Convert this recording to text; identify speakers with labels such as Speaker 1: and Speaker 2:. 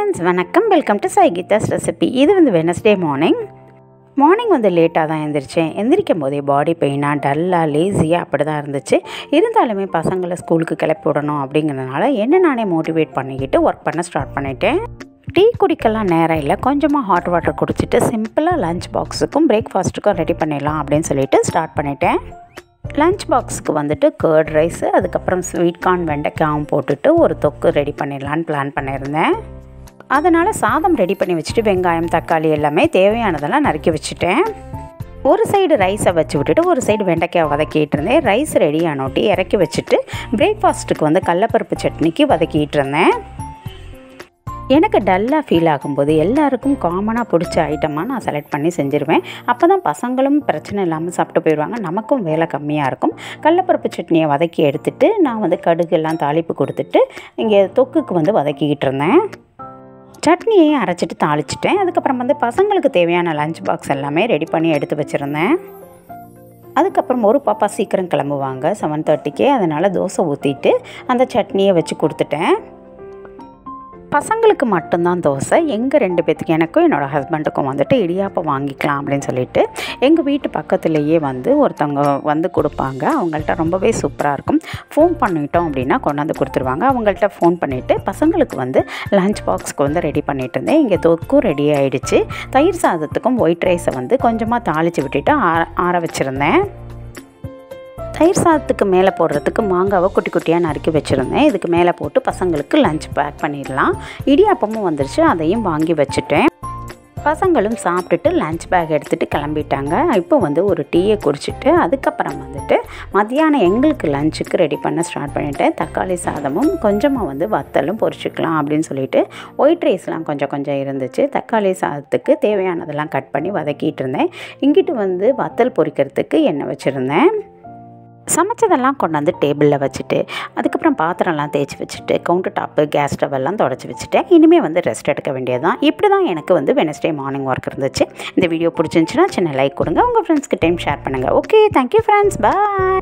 Speaker 1: Friends வணக்கம், welcome to Geetha's recipe. இது வந்து வெனஸ்டே மார்னிங் வந்து லேட்டாக தான் எழுந்திரிச்சேன். எந்திரிக்கும் போதே பாடி பெயினாக டல்லாக லேசியாக அப்படி தான் இருந்துச்சு. இருந்தாலுமே பசங்களை ஸ்கூலுக்கு கிளப்பி விடணும் அப்படிங்கிறதுனால என்ன நானே மோட்டிவேட் பண்ணிக்கிட்டு ஒர்க் பண்ண ஸ்டார்ட் பண்ணிட்டேன். டீ குடிக்கலாம் நேரம் இல்லை, கொஞ்சமாக ஹாட் வாட்டர் குடிச்சிட்டு சிம்பிளாக லஞ்ச் பாக்ஸுக்கும் பிரேக்ஃபாஸ்ட்டுக்கும் ரெடி பண்ணிடலாம் அப்படின்னு சொல்லிட்டு ஸ்டார்ட் பண்ணிட்டேன். லஞ்ச் பாக்ஸுக்கு வந்துட்டு கர்ட் ரைஸு, அதுக்கப்புறம் ஸ்வீட் கார்ன் வெண்டைக்காயும் போட்டுட்டு ஒரு தொக்கு ரெடி பண்ணிடலான்னு பிளான் பண்ணியிருந்தேன். அதனால் சாதம் ரெடி பண்ணி வச்சுட்டு வெங்காயம் தக்காளி எல்லாமே தேவையானதெல்லாம் நறுக்கி வச்சுட்டேன். ஒரு சைடு ரைஸை வச்சு விட்டுட்டு ஒரு சைடு வெண்டைக்காய் வதக்கிட்டு இருந்தேன். ரைஸ் ரெடி ஆனோட்டி இறக்கி வச்சுட்டு பிரேக்ஃபாஸ்ட்டுக்கு வந்து கடலப்பருப்பு சட்னிக்கு வதக்கிட்டு இருந்தேன். எனக்கு டல்லாக ஃபீல் ஆகும்போது எல்லாருக்கும் காமனாக பிடிச்ச ஐட்டமாக நான் செலக்ட் பண்ணி செஞ்சுருவேன். அப்போ தான் பசங்களும் பிரச்சனை இல்லாமல் சாப்பிட்டு போயிடுவாங்க, நமக்கும் வேலை கம்மியாக இருக்கும். கடலப்பருப்பு சட்னியை வதக்கி எடுத்துகிட்டு நான் வந்து கடுகு எல்லாம் தாளிப்பு கொடுத்துட்டு இங்கே தொக்குக்கு வந்து வதக்கிக்கிட்டு இருந்தேன். சட்னியையும் அரைச்சிட்டு தாளிச்சிட்டேன். அதுக்கப்புறம் வந்து பசங்களுக்கு தேவையான லஞ்ச் பாக்ஸ் எல்லாமே ரெடி பண்ணி எடுத்து வச்சுருந்தேன். அதுக்கப்புறம் ஒரு பாப்பா சீக்கிரம் கிளம்புவாங்க 7:30க்கே, அதனால் தோசை ஊற்றிட்டு அந்த சட்னியை வச்சு கொடுத்துட்டேன். பசங்களுக்கு மட்டும்தான் தோசை, எங்கள் 2 பேத்துக்கு எனக்கும் என்னோடய ஹஸ்பண்டுக்கும் வந்துட்டு இடியாப்பம் வாங்கிக்கலாம் அப்படின்னு சொல்லிட்டு எங்கள் வீட்டு பக்கத்துலேயே வந்து ஒருத்தவங்க வந்து கொடுப்பாங்க. அவங்கள்ட்ட ரொம்பவே சூப்பராக இருக்கும். ஃபோன் பண்ணிட்டோம் அப்படின்னா கொண்டாந்து கொடுத்துருவாங்க. அவங்கள்ட்ட ஃபோன் பண்ணிவிட்டு பசங்களுக்கு வந்து லஞ்ச் பாக்ஸ்க்கு வந்து ரெடி பண்ணிகிட்டு இருந்தேன். இங்கே தொக்கும் ரெடி ஆகிடுச்சு. தயிர் சாதத்துக்கும் ஒயிட் ரைஸை வந்து கொஞ்சமாக தாளித்து விட்டுட்டு ஆற வச்சுருந்தேன். தயிர் சாதத்துக்கு மேலே போடுறதுக்கு மாங்காவை குட்டி குட்டியாக நறுக்கி வச்சுருந்தேன். இதுக்கு மேலே போட்டு பசங்களுக்கு லஞ்ச் பேக் பண்ணிடலாம். இடியாப்பமும் வந்துருச்சு, அதையும் வாங்கி வச்சுட்டேன். பசங்களும் சாப்பிட்டுட்டு லஞ்ச் பேக் எடுத்துகிட்டு கிளம்பிட்டாங்க. இப்போ வந்து ஒரு டீயை குடிச்சிட்டு அதுக்கப்புறம் வந்துட்டு மத்தியானம் எங்களுக்கு லஞ்சுக்கு ரெடி பண்ண ஸ்டார்ட் பண்ணிவிட்டேன். தக்காளி சாதமும் கொஞ்சமாக வந்து வத்தலும் பொரிச்சிக்கலாம் அப்படின்னு சொல்லிட்டு ஒயிட் ரைஸ்லாம் கொஞ்சம் இருந்துச்சு. தக்காளி சாதத்துக்கு தேவையானதெல்லாம் கட் பண்ணி வதக்கிட்டு இருந்தேன். இங்கிட்டு வந்து வத்தல் பொரிக்கிறதுக்கு எண்ணெய் வச்சுருந்தேன். சமைச்சதெல்லாம் கொண்டாந்து டேபிளில் வச்சுட்டு அதுக்கப்புறம் பாத்திரம்லாம் தேய்ச்சி வச்சுட்டு கவுண்டர் டாப்பு கேஸ் ஸ்டவெல்லாம் தொடச்சி வச்சுட்டேன். இனிமேல் வந்து ரெஸ்ட் எடுக்க வேண்டியது தான். இப்படி தான் எனக்கு வந்து வெனஸ்டே மார்னிங் ஒர்க் இருந்துச்சு. இந்த வீடியோ பிடிச்சிருந்துச்சுன்னா சின்ன லைக் கொடுங்க, உங்கள் ஃப்ரெண்ட்ஸ்க்கு டைம் ஷேர் பண்ணுங்கள். ஓகே, தேங்க்யூ ஃப்ரெண்ட்ஸ், பாய்.